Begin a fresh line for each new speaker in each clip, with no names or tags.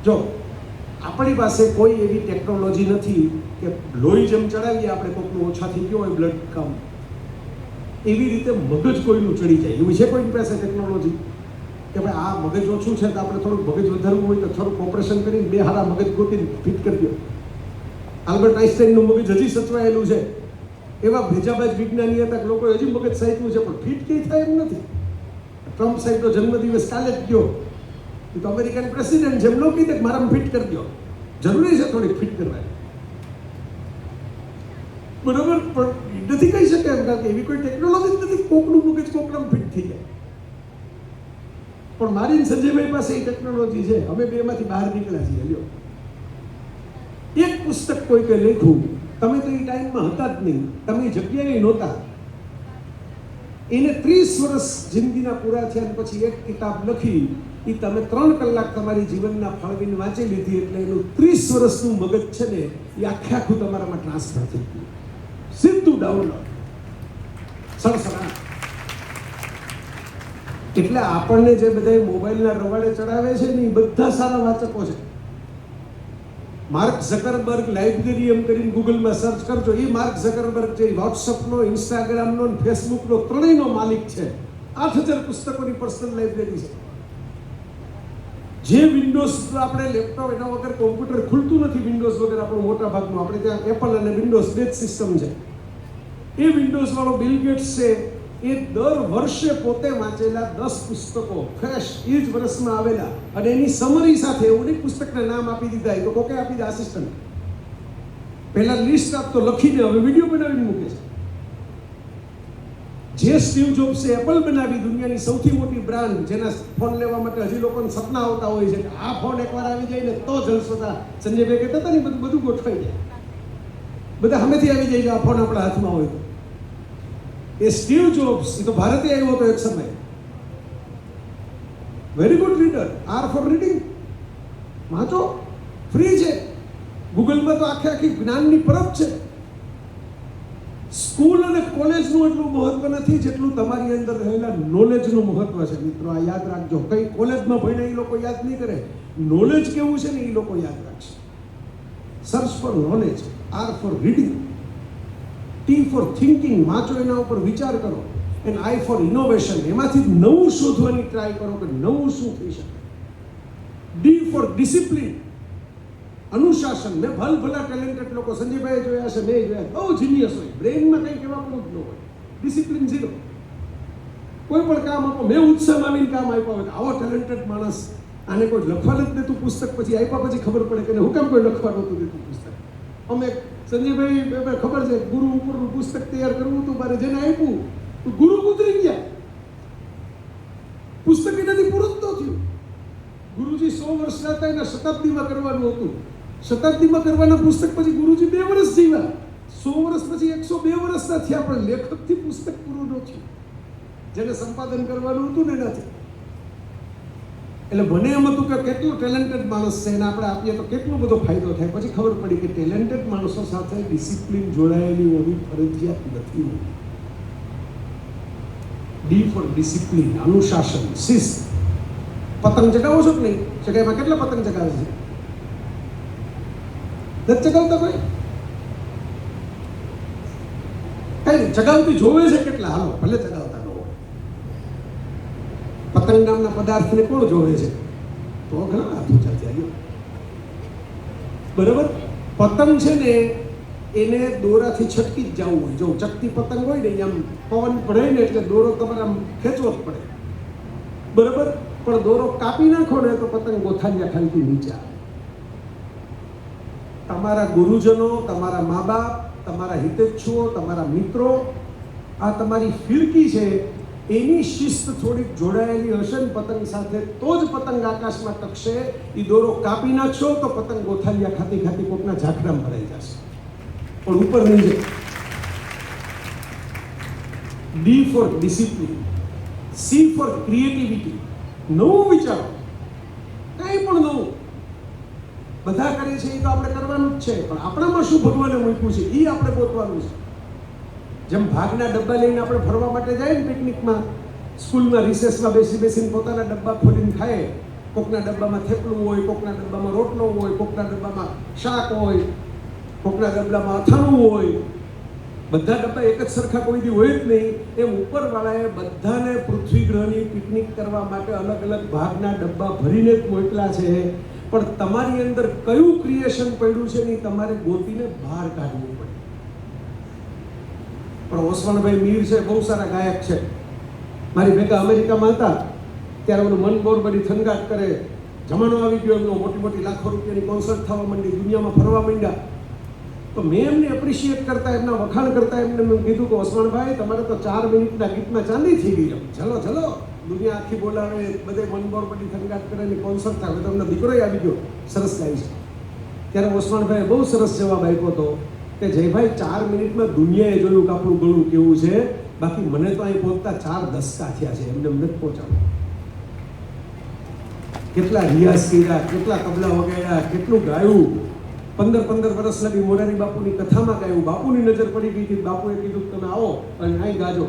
જો આપણી પાસે કોઈ એવી ટેકનોલોજી નથી કે લોહી જેમ ચડાવીએ આપણે કોઈકનું ઓછા થઈ ગયો હોય બ્લડ કામ, એવી રીતે મગજ કોઈનું ચડી જાય એવું છે કોઈની પાસે ટેકનોલોજી કે ભાઈ આ મગજ ઓછું છે તો આપણે થોડુંક મગજ વધારવું હોય તો થોડુંક ઓપરેશન કરીને બે હારા મગજ ગોતીને ફિટ કરી દો. આલ્બર્ટ આઇન્સ્ટાઈનનું મગજ હજી સચવાયેલું છે. એવા ભેજાબાજ વિજ્ઞાની હતા કે લોકોએ હજી મગજ સાચવ્યું છે પણ ફિટ કંઈ થાય એમ નથી. ટ્રમ્પ સાહેબનો જન્મદિવસ કાલે જ ગયો, એ તો અમેરિકન પ્રેસિડેન્ટ છે, એમ ન કીધે કે મારામાં ફિટ કરી દો. જરૂરી છે થોડીક ફિટ કરવાની, બરોબર, પણ નથી કહી શકે એમ કારણ કે એવી કોઈ ટેકનોલોજી જ નથી કોકનું મગજ કોકનામ ફિટ થઈ જાય. પણ મારી સંજયભાઈ પાસે એ ટેકનોલોજી છે. અમે બેમાંથી બહાર નીકળ્યા છીએ. લ્યો, એક પુસ્તક કોઈકે લખ્યું, તમે તો એ ટાઈમમાં હતા જ નહીં, તમે જગ્યાએ નહોતા. એને 30 વર્ષ જિંદગીના પૂરા થયા પછી એક કિતાબ લખી, એ તમે 3 કલાક તમારી જીવનના ફળવીને વાંચી લીધી એટલે એનું 30 વર્ષનું મગજ છે ને એ આખે આખું તમારામાં ટ્રાન્સફર થઈ ગયું, સીધું ડાઉનલોડ, સરસરા. એટલે આપણને જે બધા મોબાઈલના રવાડે ચડાવે છે ને એ બધા સારા વાચકો છે. માર્ક ઝકરબર્ગ લાઇબ્રેરી એમ કરીને ગૂગલમાં સર્ચ કરજો, એ માર્ક ઝકરબર્ગ જે વોટ્સઅપનો, ઇન્સ્ટાગ્રામનો, ફેસબુકનો ત્રણેયનો માલિક છે. 8000 પુસ્તકોની પર્સનલ લાઇબ્રેરી છે. જે વિન્ડોઝ આપણે લેપટોપ એના વગર કોમ્પ્યુટર ખુલતું નથી, વિન્ડોઝ વગર આપણું મોટા ભાગનું, આપણે ત્યાં એપલ અને વિન્ડોઝ બે જ સિસ્ટમ છે. એ વિન્ડોઝ વાળો બિલ ગેટ્સ છે, એ દર વર્ષે પોતે વાંચેલા 10 પુસ્તકો ફ્રેશ એ જ વર્ષમાં આવેલા અને એની સમરી સાથે એવું નહીં પુસ્તકના નામ આપી દીધા, એ તો કોકે આપી દીધા આસિસ્ટન્ટ. પહેલા લિસ્ટ આપતો લખીને હવે વિડીયો બનાવીને મૂકે છે. જે સ્ટીવ જોબ્સે એપલ બનાવી, દુનિયાની સૌથી મોટી બ્રાન્ડ, જેના ફોન લેવા માટે હજી લોકોને સપના આવતા હોય છે કે આ ફોન એકવાર આવી જાય ને તો જલસો થાય. સંજયભાઈ કહેતા હતા ને બધું ગોઠવાઈ જાય, બધા સામેથી આવી જાય કે આ ફોન આપણા હાથમાં હોય. એ સ્ટીવ જોબ્સ, એ તો ભારતે આવ્યો હતો એક સમય. Very good reader, R for reading, વાંચો, ફ્રી છે. ગૂગલમાં તો આખી જ્ઞાનની પરબ છે. સ્કૂલ અને કોલેજનું એટલું મહત્વ નથી જેટલું તમારી અંદર રહેલા નોલેજનું મહત્વ છે. મિત્રો, આ યાદ રાખજો. કઈ કોલેજમાં ભણ્યા એ લોકો યાદ નહીં કરે, નોલેજ કેવું છે ને એ લોકો યાદ રાખશે. Search for knowledge, R for reading, T for thinking, વાંચો, એના ઉપર વિચાર કરો, એન્ડ આઈ ફોર ઇનોવેશન, એમાંથી નવું શોધવાની ટ્રાય કરો કે નવું શું થઈ શકે. ડી ફોર ડિસિપ્લિન, અનુશાસન. મેં ભલભલા ટેલેન્ટેડ લોકો સંજયભાઈ જોયા છે, મેં જોયા, બહુ જીનિયસ હોય, બ્રેઇનમાં કંઈ કહેવાનું જ ન હોય, ડિસિપ્લિન ઝીરો. કોઈ પણ કામ આપો, મેં ઉત્સાહ આવીને કામ આપ્યા હોય, આવો ટેલેન્ટેડ માણસ, આને કોઈ લખવા નથી દેતું પુસ્તક, પછી આપ્યા પછી ખબર પડે કે હું કામ કોઈ લખવા નહોતું દેતું પુસ્તક. અમે સંજયભાઈ ખબર છે, ગુરુ ઉપરનું પુસ્તક તૈયાર કરવું હતું, મારે જેને આપ્યું તો ગુરુ ઉતરી ગયા, પુસ્તક એનાથી પૂરું જ ન થયું. ગુરુજી 100 વર્ષ હતા, એના શતાબ્દીમાં કરવાનું હતું. શતાબ્દીમાં કરવાના પુસ્તક પછી ગુરુજી 2 વર્ષ જીવ્યા. 100 વર્ષ પછી 102 વર્ષના થયા, પણ લેખકથી પુસ્તક પૂરું ન થયું, જેને સંપાદન કરવાનું હતું ને એનાથી. એટલે મને એમ હતું કે કેટલો ટેલેન્ટેડ માણસ છે એને આપણે આપીએ તો કેટલો બધો ફાયદો થાય. પછી ખબર પડી કે ટેલેન્ટેડ માણસો સાથે ડિસિપ્લિન જોડાયેલી હોવી ફરજિયાત નથી. ડી ફોર ડિસિપ્લિન, અનુશાસન, શિસ્ત. પતંગ ચગાવો છો કે નહીં? ચગાઈમાં કેટલા પતંગ ચગાવે છે? નથી ચગાવતા કોઈ? કઈ ચગાવતી જોવે છે કેટલા? હાલો, ભલે ચગાવતા ન હોય. પતંગ નામના પદાર્થને કોણ જોવે છે? તો ઘણા હાથ ઊંચા થયા. બરાબર, પતંગ છે ને એને દોરાથી છટકી જ જવું હોય. જો ચકતી પતંગ હોય ને આમ પવન પડે ને એટલે દોરો તમારે આમ ખેંચવો જ પડે, બરાબર. પણ દોરો કાપી નાખો ને તો પતંગ ગોથાલિયા ખાલથી નીચે આવે. તમારા ગુરુજનો, તમારા મા બાપ, તમારા હિતેચ્છુઓ, તમારા મિત્રો, આ તમારી ફિરકી છે, એની શિસ્ત થોડીક જોડાયેલી હશે ને પતંગ સાથે તો જ પતંગ આકાશમાં ટકશે. એ દોરો કાપી નાખશો તો પતંગ ગોથાલિયા ખાતી ખાતી કોકના ઝાકડામાં ભરાઈ જશે, પણ ઉપર નહીં જાય. D for discipline, C for creativity, નવું વિચારો, કંઈ પણ નવું. બધા કરે છે એ તો આપણે કરવાનું જ છે, પણ આપણામાં શું ભગવાને મૂક્યું છે એ આપણે ગોતવાનું છે. જેમ ભાગના ડબ્બા લઈને આપણે ફરવા માટે જાય ને પિકનિકમાં, સ્કૂલમાં રિસેસમાં બેસીને પોતાના ડબ્બા ખોલીને ખાય, કોકના ડબ્બામાં થેપલું હોય, કોકના ડબ્બામાં રોટલો હોય, કોકના ડબ્બામાં શાક હોય, કોકના ડબ્બામાં અથાણું હોય. બધા ડબ્બા એક જ સરખા કોઈ દી હોય જ નહીં. એમ ઉપરવાળાએ બધાને પૃથ્વી ગ્રહની પિકનિક કરવા માટે અલગ અલગ ભાગના ડબ્બા ભરીને જ મોકલ્યા છે. પણ તમારી અંદર કયું ક્રિએશન પડ્યું છે ને તમારે ગોતીને બહાર કાઢવું પડે. પણ ઓસવાણભાઈ મીર છે, બહુ સારા ગાયક છે. મારી ભેગા અમેરિકામાં હતા ત્યારે ઓલું મન બોર બધી થનગાટ કરે. જમાનો આવી ગયો એમનો, મોટી મોટી લાખો રૂપિયાની કોન્સર્ટ થવા માંડી, દુનિયામાં ફરવા માંડ્યા. તો મેં એમને એપ્રિશિએટ કરતા, એમના વખાણ કરતા એમને મેં કીધું કે ઓસવાણભાઈ તમારે તો 4 મિનિટના ગીતમાં ચાંદી થઈ ગઈ. ચલો ચલો, દુનિયા આખી બોલાવે, બધે મનબોર બધી થનગાટ કરે ને કોન્સર્ટ થાય. તમને દીકરો આવી ગયો, સરસ ગાય છે. ત્યારે ઓસવાણભાઈએ બહુ સરસ જવાબ આપ્યો હતો કે જયભાઈ 4 મિનિટમાં દુનિયાએ જોયું કે આપણું ગળું કેવું છે, બાકી મને તો અહીં પહોંચતા 4 દશકા થયા છે, એમને નથી પહોંચાડવું. કેટલા રિયાઝ કર્યા, કેટલા તબલા વગાડ્યા, કેટલું ગાયું. 15 વર્ષ લગી મોરારી બાપુની કથામાં ગાયું. બાપુની નજર પડી ગઈ હતી, બાપુએ કીધું તમે આવો અને અહીં ગાજો.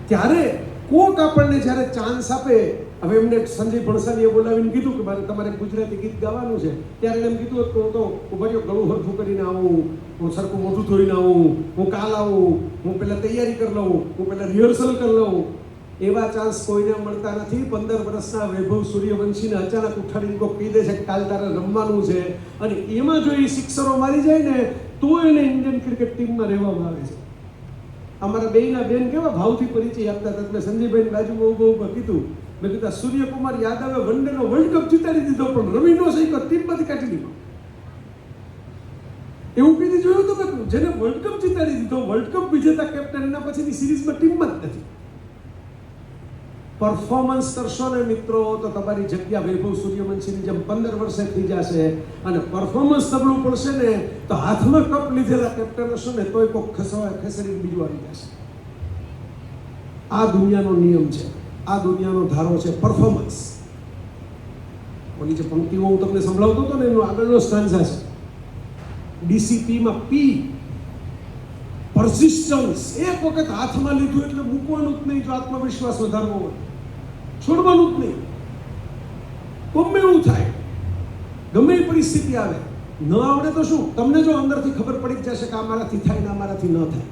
ત્યારે કોક આપણને જ્યારે ચાન્સ આપે, હવે એમને સંજય ભણસાલીએ બોલાવીને કીધું કે મારે તમારે ગુજરાતી ગીત ગાવાનું છે, ત્યારે એમ કીધું કે હું તો ઉભા રહ્યો, ગળું હરખું કરીને આવું, હું સરખું મોઢું ધોઈને આવું, હું કાલ આવું, હું પહેલાં તૈયારી કરી લઉં, હું પહેલાં રિહર્સલ કરી લઉં. એવા ચાન્સ કોઈને મળતા નથી. 15 વર્ષના વૈભવ સૂર્યવંશીને અચાનક ઉઠાડીને કોઈ કહી દે છે કે કાલ તારે રમવાનું છે, અને એમાં જો એ સિક્સરો મારી જાય ને તો એને ઇન્ડિયન ક્રિકેટ ટીમમાં રહેવામાં આવે છે. અમારા બેયના બેન કેવા ભાવથી પરિચય આપતા હતા. મેં સંજયભાઈની બાજુમાં ઊભું કીધું, મેં કીધું સૂર્યકુમાર યાદવે વન ડેનો વર્લ્ડ કપ જીતાડી દીધો, પણ રવિ નો સહી ટીમમાંથી કાઢી દીધો. એવું કીધું જોયું તો કે જેને વર્લ્ડ કપ જીતાડી દીધો, વર્લ્ડ કપ વિજેતા કેપ્ટન, એના પછીની સિરીઝમાં ટીમમાં જ નથી. પરફોર્મન્સ કરશો ને મિત્રો તો તમારી જગ્યા વૈભવ સૂર્યવંશીની જેમ 15 વર્ષે થઈ જશે. અને પરફોર્મન્સ નબળું પડશે ને તો હાથમાં કપ લીધેલા કેપ્ટન હશો ને તોય કોઈ ખસેડીને બીજું આવી જશે. આ દુનિયાનો નિયમ છે, આ દુનિયાનો ધારો છે પરફોર્મન્સ. ઓલી જે પંક્તિઓ હું તમને સંભળાવતો હતો ને એનો આગળનો સ્ટાન્ઝા છે. ડીસીપીમાં પી, પરસિસ્ટન્સ. એક વખત હાથમાં લીધું એટલે મૂકવાનું જ નહીં. જો આત્મવિશ્વાસ વધારવો હોય છોડવાનું જ નહીં. ગમે એવું થાય, ગમે એ પરિસ્થિતિ આવે, ન આવડે તો શું, તમને જો અંદરથી ખબર પડી જશે કે આ મારાથી થાય ને આ મારાથી ન થાય.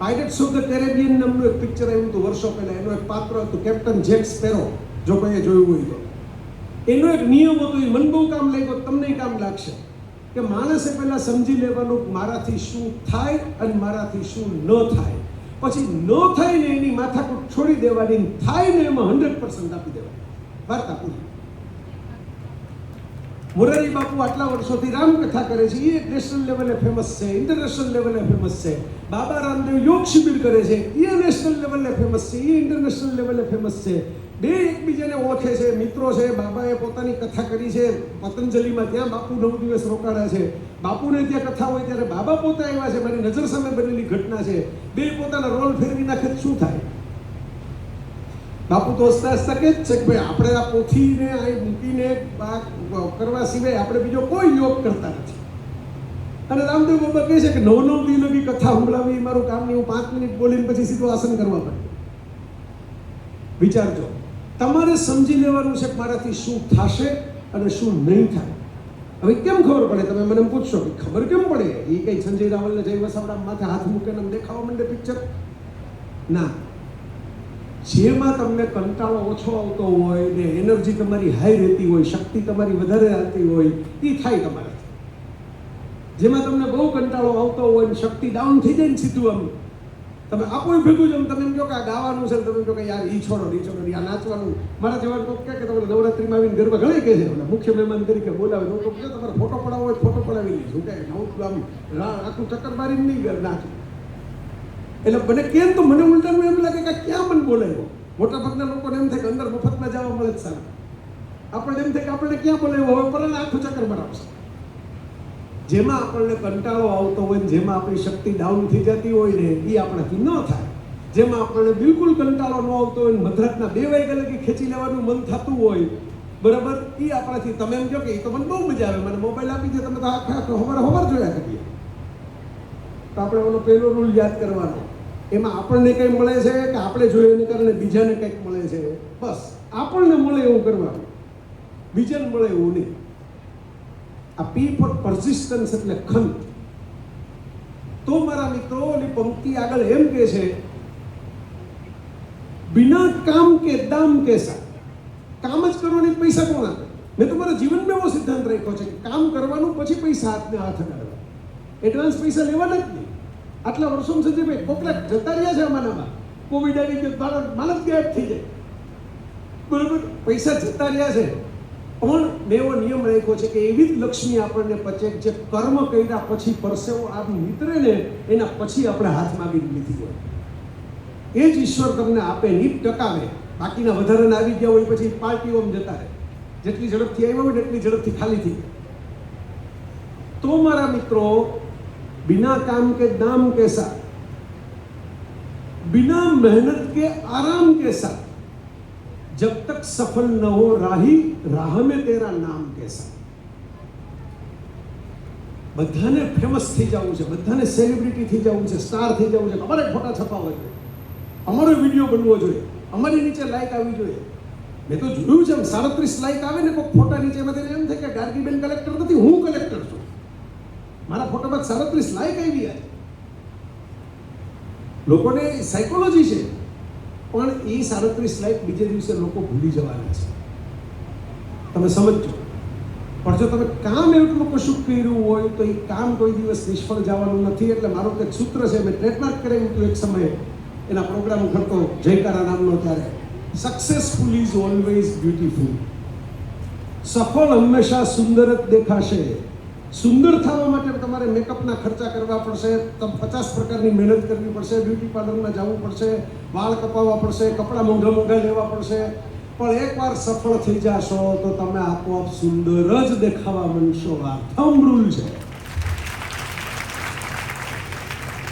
પાયરેટ્સ ઓફ ધ કેરેબિયન નામનું એક પિક્ચર આવ્યું હતું વર્ષો પહેલા. એનો એક પાત્ર હતું કેપ્ટન જેક સ્પેરો, જો કોઈએ જોયું હોય તો. એનો એક નિયમ હતો, એ મન બહુ કામ લાગ્યો, તમને કામ લાગશે, કે માણસે પહેલા સમજી લેવાનું મારાથી શું થાય અને મારાથી શું ન થાય. પછી ન થાય ને એની માથાકૂટ છોડી દેવાની, થાય ને એમાં 100% આપી દેવાની. વાર્તા પૂરી. મોરારી બાપુ આટલા વર્ષોથી રામકથા કરે છે, એ નેશનલ લેવલે ફેમસ છે, ઇન્ટરનેશનલ લેવલે ફેમસ છે. બાબા રામદેવ યોગ શિબિર કરે છે, એ નેશનલ લેવલે ફેમસ છે, એ ઇન્ટરનેશનલ લેવલે ફેમસ છે. બે એકબીજાને ઓળખે છે, મિત્રો છે. બાબાએ પોતાની કથા કરી છે પતંજલિમાં, ત્યાં બાપુ 9 દિવસ રોકાણા છે. બાપુને ત્યાં કથા હોય ત્યારે બાબા પોતે આવ્યા છે, મારી નજર સામે બનેલી ઘટના છે. બે પોતાના રોલ ફેરવી નાખે શું થાય? બાપુ તો હસતા હસતા કહે જ છે કે ભાઈ આપણે આ પોથીને અહીં મૂકીને કરવા સિવાય આપણે બીજો કોઈ યોગ કરતા નથી. અને રામદેવ બાબા કહે છે કે 9 દી લગી કથા સંભળાવી મારું કામ નહીં, હું 5 મિનિટ બોલીને પછી સીધું આસન કરવા પડે. વિચારજો, તમારે સમજી લેવાનું છે કે મારાથી શું થશે અને શું નહીં થાય. હવે કેમ ખબર પડે? તમે મને પૂછશો કે ખબર કેમ પડે? એ કઈ સંજય રાવલને જય વસાવડા માથે હાથ મૂકીને દેખાવા માંડે પિક્ચર? ના, જેમાં તમને કંટાળો ઓછો આવતો હોય ને એનર્જી તમારી હાઈ રહેતી હોય, શક્તિ તમારી વધારે આવતી હોય, એ થાય તમારાથી. જેમાં તમને બહુ કંટાળો આવતો હોય ને શક્તિ ડાઉન થઈ જાય ને સીધું આમ તમે આપો ભેગું જેમ તમે એમ કહો કે આ ગાવાનું છે, તમે કહો કે યાર ઈ છોડો આ નાચવાનું. મારા જેવા કોક કહે કે તમે નવરાત્રીમાં આવીને ગરબા ઘણી કહે છે, મુખ્ય મહેમાન તરીકે બોલાવે તો કહે તમારે ફોટો પડાવવો હોય ફોટો પડાવી લઈશું, કે આમ આખું ચક્કર મારીને નહીં નાચું. એટલે મને કેમ તો મને ઉલટાનું એમ લાગે કે ક્યાં મને બોલાવ્યો. મોટા ભાગના લોકોને એમ થાય કે અંદર મફતમાં જવા મળે જ સારું. આપણે એમ થાય કે આપણને ક્યાં બોલાવ્યો, હવે પર આખું ચક્કર મરાવશે. જેમાં આપણને કંટાળો આવતો હોય ને જેમાં આપણી શક્તિ ડાઉન થઈ જતી હોય ને એ આપણાથી ન થાય. જેમાં આપણને બિલકુલ કંટાળો ન આવતો હોય, મધરાતના 2 વાગ્યા લગી ખેંચી લેવાનું મન થતું હોય, બરાબર, એ આપણાથી. તમે એમ કહો કે એ તો મને બહુ મજા આવે, મને મોબાઈલ આપી દે, તમે તો આખા હવાર જોયા કરીએ. તો આપણે ઓલો પહેલો રૂલ યાદ કરવાનો, એમાં આપણને કંઈ મળે છે કે આપણે જોઈએ એને કારણે બીજાને કંઈક મળે છે, બસ. આપણને મળે એવું કરવાનું, બીજાને મળે એવું નહીં. આ પી ફોર પરસિસ્ટન્સ એટલે ખંત. તો મારા મિત્રો ઓલી પંક્તિ આગળ એમ કહે છે, બિના કામ કે દામ કેસા. કામ જ કરવાની, પૈસા કોણ આપે? મેં તો મારા જીવનમાં એવો સિદ્ધાંત રાખ્યો છે કે કામ કરવાનું, પછી પૈસા હાથને હાથ અડાડવા. એડવાન્સ પૈસા લેવાના જ નહીં. આટલા વર્ષોમાં સંજયભાઈ કોકલા જતા રહ્યા છે અમારામાં, કોવિડ આવી ગયો, માનસ ગાયબ થઈ જાય, બરોબર, પૈસા જતા રહ્યા છે. પણ મેં એવો નિયમ રાખ્યો છે કે એવી જ લક્ષ્મી આપણને પચે જે કર્મ કર્યા પછી પરસેવો આમ નીતરે ને એના પછી આપણે હાથ માગી લીધી હોય, એ જ ઈશ્વર તમને આપે, નીટ ટકાવે. બાકીના વધારાને આવી ગયા હોય પછી પાર્ટીઓમાં જતા રહે, જેટલી ઝડપથી આવ્યા હોય એટલી ઝડપથી ખાલી થઈ જાય. તો મારા મિત્રો, बिना काम के दाम कैसा, बिना मेहनत के आराम कैसा, जब तक सफल न हो राही राह में तेरा नाम कैसा. બધાને ફેમસ થઈ જવું છે, બધાને સેલિબ્રિટી થઈ જવું છે, સ્ટાર થઈ જવું છે, અમારે ફોટા છપાવવા જોઈએ, અમારો વિડીયો બનવો જોઈએ, અમારી નીચે લાઈક આવી જોઈએ. મેં તો જોયું છે 37 લાઈક આવે ને કોઈ ફોટા નીચે, એમ થાય કે ગાર્ગીબેન કલેક્ટર નથી, હું કલેક્ટર છું. મારા ફોટામાં 37 લાઈક આવી છે. લોકોને સાયકોલોજી છે, પણ એ 37 લાઈક બીજે દિવસે લોકો ભૂલી જવાના છે. તમે સમજો. પણ જો તમે કામ એટલું કશું કર્યું હોય તો એ કામ કોઈ દિવસ નિષ્ફળ જવાનું નથી. એટલે મારું એક સૂત્ર છે, મેં ટ્રેડમાર્ક કરેલું હતું એક સમયે, એના પ્રોગ્રામ કરતો જયકારા નામનો. ત્યારે સક્સેસફુલ ઇઝ ઓલવેઝ બ્યુટીફુલ. સફળ હંમેશા સુંદર જ દેખાશે. સુંદર થવા માટે તમારે મેકઅપના ખર્ચા કરવા પડશે, 50 પ્રકારની મહેનત કરવી પડશે, બ્યુટી પાર્લરમાં જવું પડશે, વાળ કપાવવા પડશે, કપડાં મોંઘા મોંઘા લેવા પડશે. પણ એકવાર સફળ થઈ જશો તો તમે આપોઆપ સુંદર જ દેખાવા બનશો. આ થંબ રૂલ છે.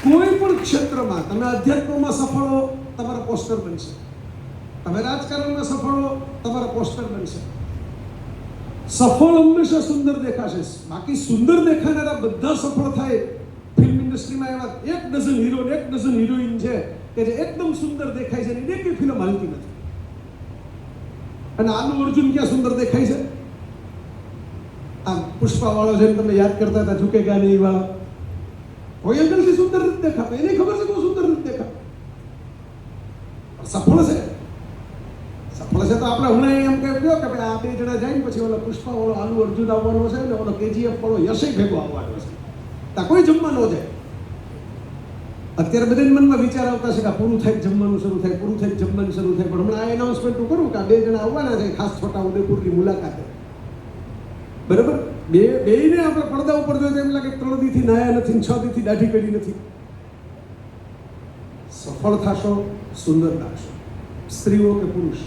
કોઈ પણ ક્ષેત્રમાં તમે અધ્યાત્મમાં સફળ હો, તમારા પોસ્ટર બનશે. તમે રાજકારણમાં સફળ હો, તમારા પોસ્ટર બનશે. સફળ હંમેશા સુંદર દેખાશે. બાકી સુંદર દેખાનારા બધા સફળ થાય. ફિલ્મ ઇન્ડસ્ટ્રીમાં એવા 1 ડઝન હીરો, 1 ડઝન હિરોઈન છે કે જે એકદમ સુંદર દેખાય છે, એની એક ફિલ્મ હાલતી નથી. અને આલુ અર્જુન ક્યાં સુંદર દેખાય છે? આ પુષ્પા વાળો જેમ તમે યાદ કરતા હતા, ઝુકેગા નહીં વાળો, કોઈ એંગલથી સુંદર નથી દેખાતો. એને ખબર છે કે હું સુંદર નથી દેખાતો. સફળ છે. સફળ છે તો આપણે હમણાં એમ કહ્યું કે ભાઈ આ 2 જણા જાય ને પછી ઓલો પુષ્પા વાળો આલુ અર્જુન આવવાનો છે ને ઓલો KGF વાળો યશય ભેગો આવવાનો છે. ત્યાં કોઈ જમવા ન જાય. અત્યારે બધાના મનમાં વિચાર આવતા છે કે પૂરું થાય જમવાનું શરૂ થાય, પૂરું થાય જમવાનું શરૂ થાય. પણ હમણાં આ એનાઉન્સમેન્ટ કરું કે આ 2 જણા આવવાના છે ખાસ છોટા ઉદેપુરની મુલાકાતે. બરાબર, બેયને આપણે પડદા ઉપર જોઈએ એમ લાગે 3 દીથી નાયા નથી, 6 દીથી દાઢી કરી નથી. સફળ થશો, સુંદર લાગશો, સ્ત્રીઓ કે પુરુષ.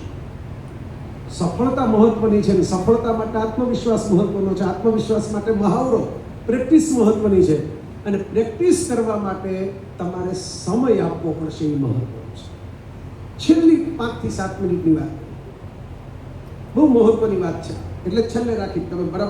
સફળતા મહત્વની છે. સફળતા માટે આત્મવિશ્વાસ મહત્વનો છે. આત્મવિશ્વાસ માટે મહાવરો, પ્રેક્ટિસ મહત્વની છે. અને પ્રેક્ટિસ કરવા માટે તમારે સમય આપવો પડશે, એ મહત્વનું છે. છેલ્લી 5 થી 7 મિનિટની વાત બહુ મહત્વની વાત છે, એટલે છેલ્લે રાખી. તમે બરાબર